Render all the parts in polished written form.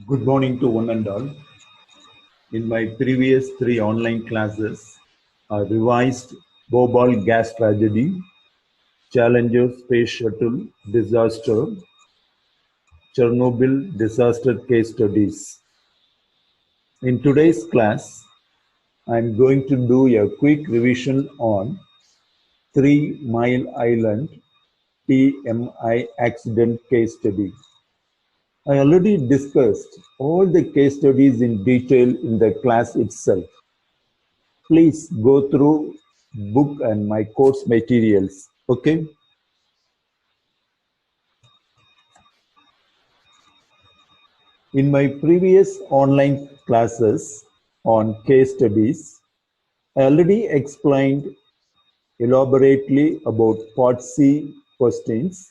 Good morning to one and all. In my previous three online classes, I revised Bhopal gas tragedy, Challenger space shuttle disaster, Chernobyl disaster case studies. In today's class, I'm going to do a quick revision on Three Mile Island TMI accident case study. I already discussed all the case studies in detail in the class itself. Please go through book and my course materials. Okay. In my previous online classes on case studies, I already explained elaborately about part C questions,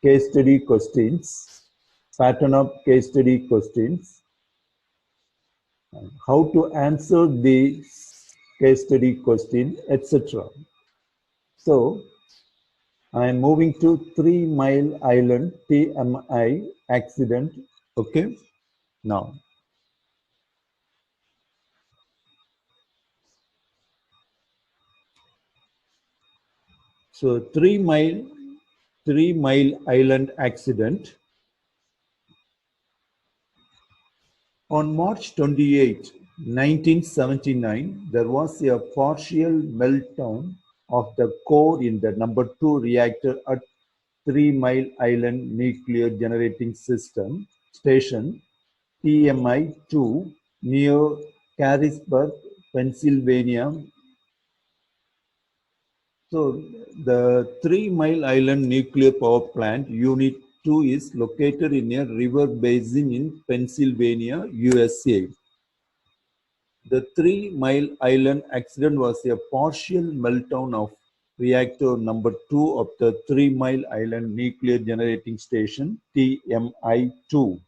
case study questions, pattern of case study questions, how to answer the case study question, etc. So I am moving to Three Mile Island TMI accident. Okay, now. So Three Mile Island accident. On March 28, 1979, there was a partial meltdown of the core in the number 2 reactor at Three Mile Island Nuclear Generating System Station TMI-2 near Harrisburg, Pennsylvania. So the Three Mile Island Nuclear Power Plant Unit 2 is located in a river basin in Pennsylvania, USA. The Three Mile Island accident was a partial meltdown of reactor number 2 of the Three Mile Island Nuclear Generating Station TMI-2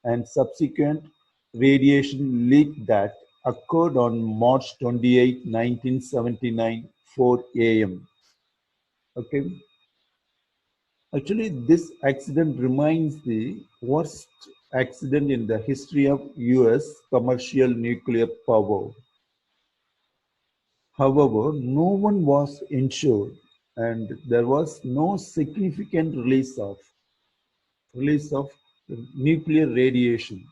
and subsequent radiation leak that occurred on March 28, 1979, 4 a.m. Okay. Actually, this accident remains the worst accident in the history of US commercial nuclear power. However, no one was injured and there was no significant release of nuclear radiation,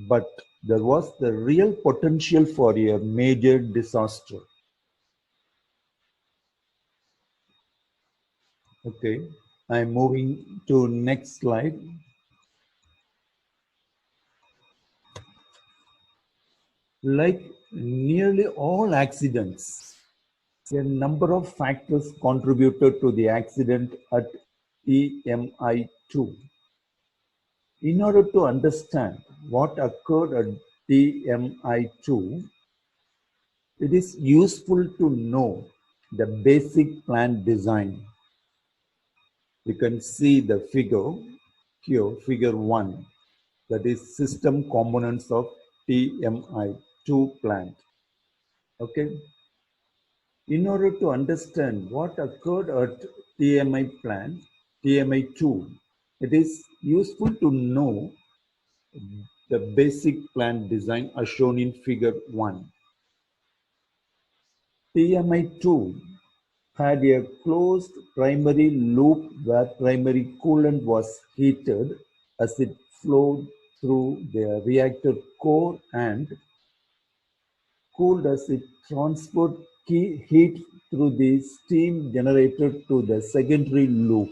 but there was the real potential for a major disaster. Okay, I'm moving to next slide. Like nearly all accidents, a number of factors contributed to the accident at TMI-2. In order to understand what occurred at TMI-2, it is useful to know the basic plant design. You can see the figure here, figure 1, that is system components of TMI-2 plant. Okay. In order to understand what occurred at TMI plant, TMI-2, it is useful to know the basic plant design as shown in figure 1. TMI-2 had a closed primary loop where primary coolant was heated as it flowed through the reactor core and cooled as it transferred heat through the steam generated to the secondary loop.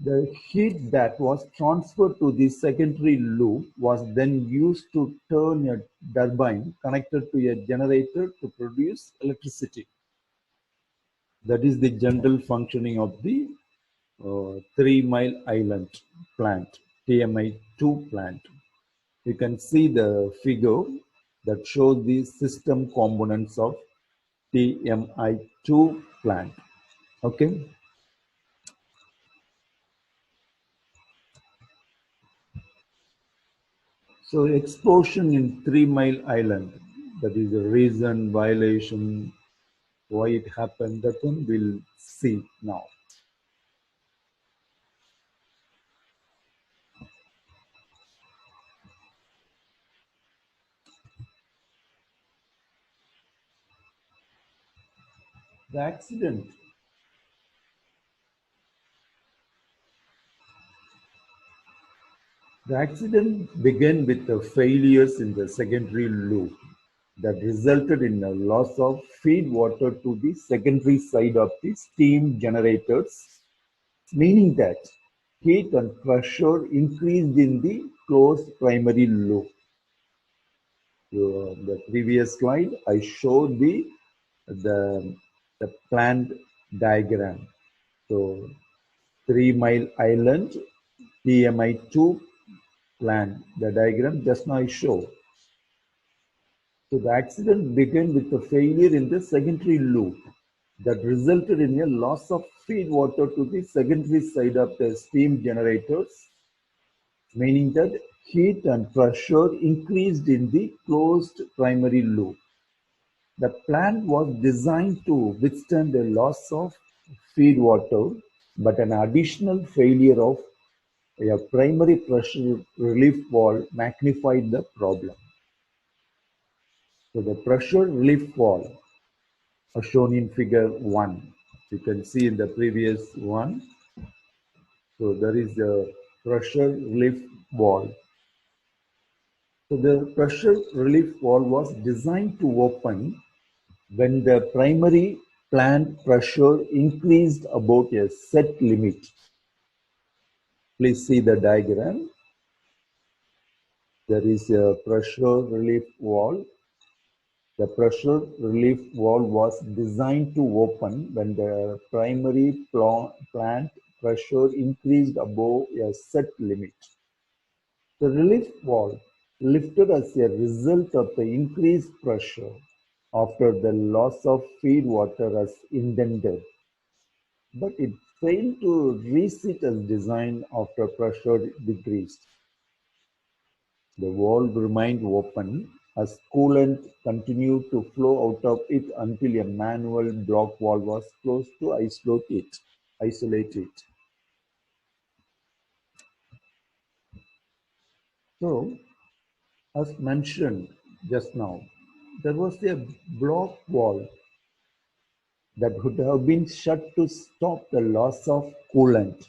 The heat that was transferred to the secondary loop was then used to turn a turbine connected to a generator to produce electricity. That is the general functioning of the Three Mile Island plant, TMI-2 plant. You can see the figure that shows the system components of TMI-2 plant. Okay. So explosion in Three Mile Island, that is the reason, violation, why it happened, that one we'll see now. The accident The accident began with the failures in the secondary loop that resulted in a loss of feed water to the secondary side of the steam generators, meaning that heat and pressure increased in the closed primary loop. So, the previous slide, I showed the, the plant diagram. So 3 Mile Island, TMI2 plant, the diagram just now I show. So the accident began with a failure in the secondary loop that resulted in a loss of feed water to the secondary side of the steam generators, meaning that heat and pressure increased in the closed primary loop. The plant was designed to withstand a loss of feed water, but an additional failure of a primary pressure relief valve magnified the problem. So the pressure relief valve are shown in figure 1. You can see in the previous one. So there is a pressure relief valve. So the pressure relief valve was designed to open when the primary plant pressure increased about a set limit. Please see the diagram. There is a pressure relief valve. The pressure relief valve was designed to open when the primary plant pressure increased above a set limit. The relief valve lifted as a result of the increased pressure after the loss of feed water as intended, but it failed to reset as designed after pressure decreased. The valve remained open as coolant continued to flow out of it until a manual block valve was closed to isolate it. So, as mentioned just now, there was a block valve that would have been shut to stop the loss of coolant,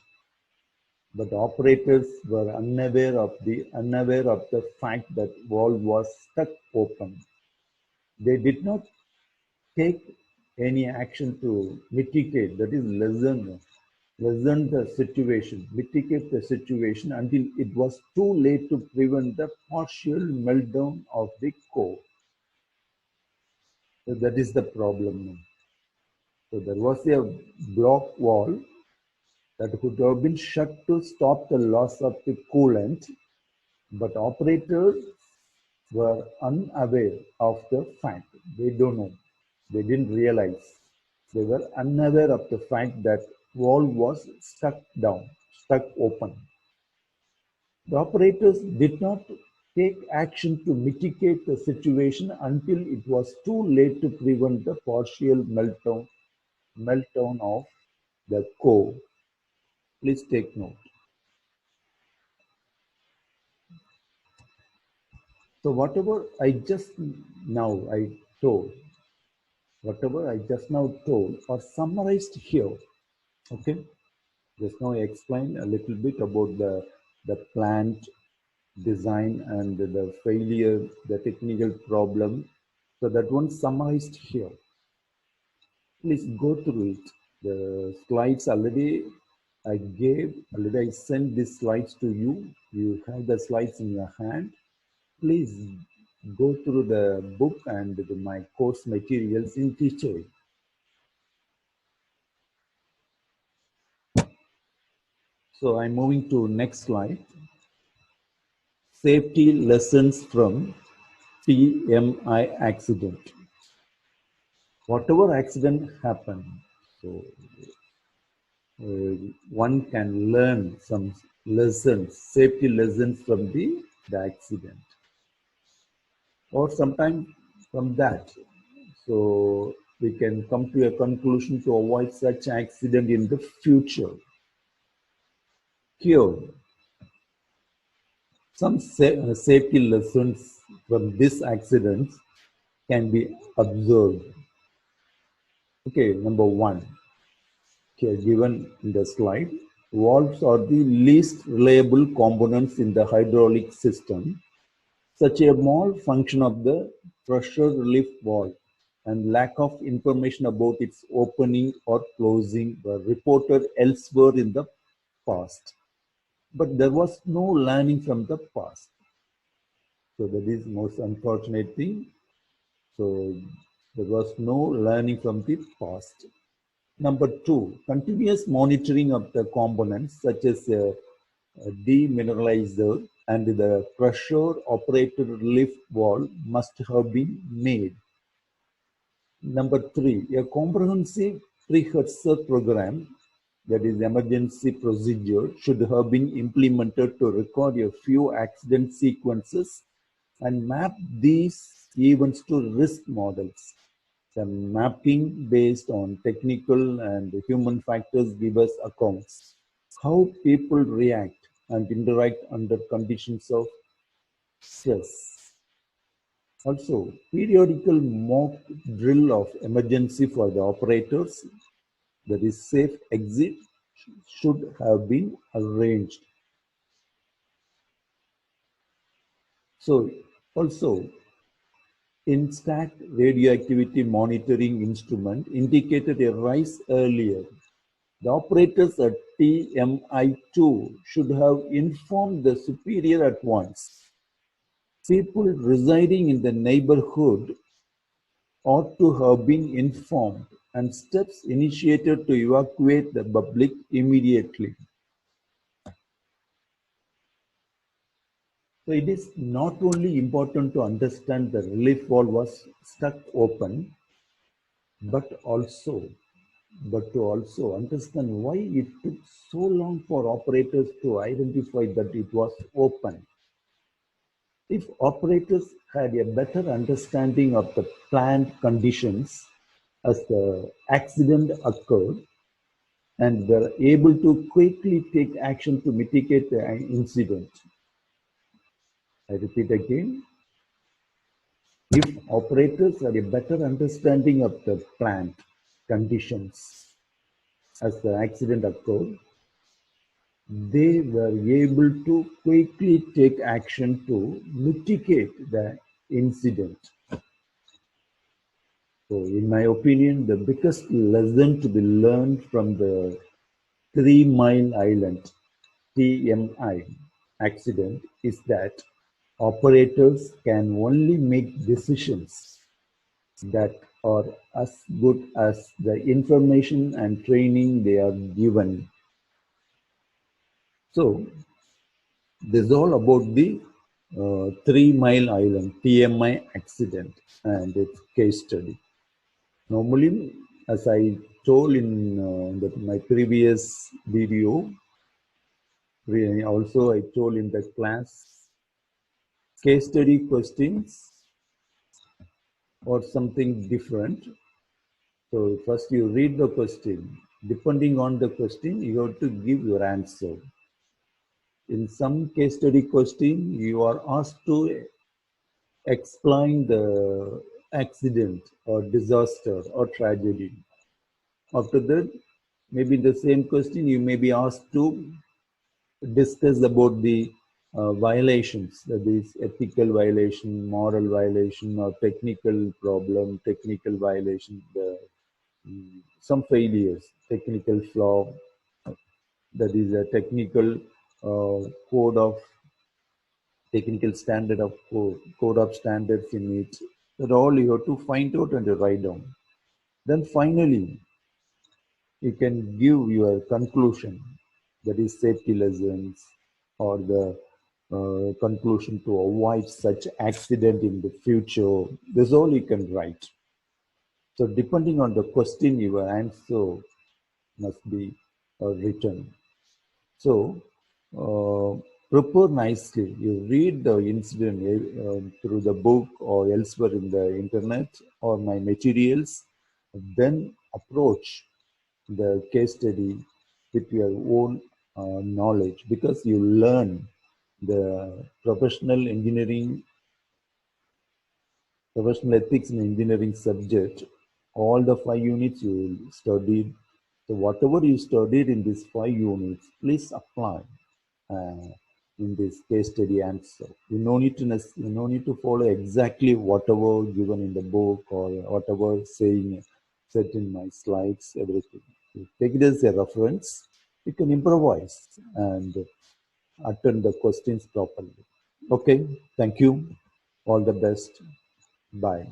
but operators were unaware of the fact that valve was stuck open. They did not take any action to mitigate, that is lessen the situation, mitigate the situation until it was too late to prevent the partial meltdown of the core. So that is the problem. So there was a block valve that could have been shut to stop the loss of the coolant, but operators were unaware of the fact. They don't know. They didn't realize. They were unaware of the fact that valve was stuck open. The operators did not take action to mitigate the situation until it was too late to prevent the partial meltdown of the core. Please take note. So whatever I just now I told, whatever I just now told or summarized here, okay? Just now I explained a little bit about the plant design and the failure, the technical problem. So that one summarized here. Please go through it. The slides already I sent these slides to you. You have the slides in your hand. Please go through the book and my course materials in detail. So I'm moving to next slide. Safety lessons from TMI accident. Whatever accident happened, so one can learn some lessons, safety lessons from the accident, or sometimes from that. So we can come to a conclusion to avoid such accident in the future. Here, some safety lessons from this accident can be observed. Okay, number one, here given in the slide, valves are the least reliable components in the hydraulic system. Such a malfunction of the pressure relief valve and lack of information about its opening or closing were reported elsewhere in the past. But there was no learning from the past. So that is most unfortunate thing. So there was no learning from the past. Number two, continuous monitoring of the components such as a demineralizer and the pressure operated relief valve must have been made. Number three, a comprehensive precursor program, that is emergency procedure, should have been implemented to record a few accident sequences and map these events to risk models. The mapping based on technical and human factors give us accounts how people react and interact under conditions of stress. Also, periodical mock drill of emergency for the operators, that is safe exit, should have been arranged. So also, INSTAC radioactivity monitoring instrument indicated a rise earlier. The operators at TMI2 should have informed the superior at once. People residing in the neighborhood ought to have been informed and steps initiated to evacuate the public immediately. So it is not only important to understand the relief valve was stuck open, but to also understand why it took so long for operators to identify that it was open. If operators had a better understanding of the plant conditions as the accident occurred and were able to quickly take action to mitigate the incident. I repeat again, if operators had a better understanding of the plant conditions as the accident occurred, they were able to quickly take action to mitigate the incident. So, in my opinion, the biggest lesson to be learned from the 3 Mile Island TMI accident is that operators can only make decisions that are as good as the information and training they are given. So, this is all about the 3 Mile Island TMI accident and its case study. Normally, as I told in my previous video, also I told in the class, case study questions or something different. So first you read the question. Depending on the question, you have to give your answer. In some case study question, you are asked to explain the accident or disaster or tragedy. After that, maybe the same question you may be asked to discuss about the violations, that is ethical violation, moral violation, or technical problem, technical violation, some failures, technical flaw, that is a technical code of technical standard of code of standards in it. That all you have to find out and write down. Then finally, you can give your conclusion, that is safety lessons or the conclusion to avoid such accident in the future. This all you can write. So depending on the question, your answer must be written. So prepare nicely. You read the incident through the book or elsewhere in the internet or my materials, then approach the case study with your own knowledge, because you learn the professional ethics in engineering subject all the 5 units you studied. So whatever you studied in these 5 units, please apply uh, in this case study answer. You no need to follow exactly whatever given in the book or whatever saying set in my slides, everything. You take it as a reference. You can improvise and attend the questions properly. Okay, thank you. All the best. Bye.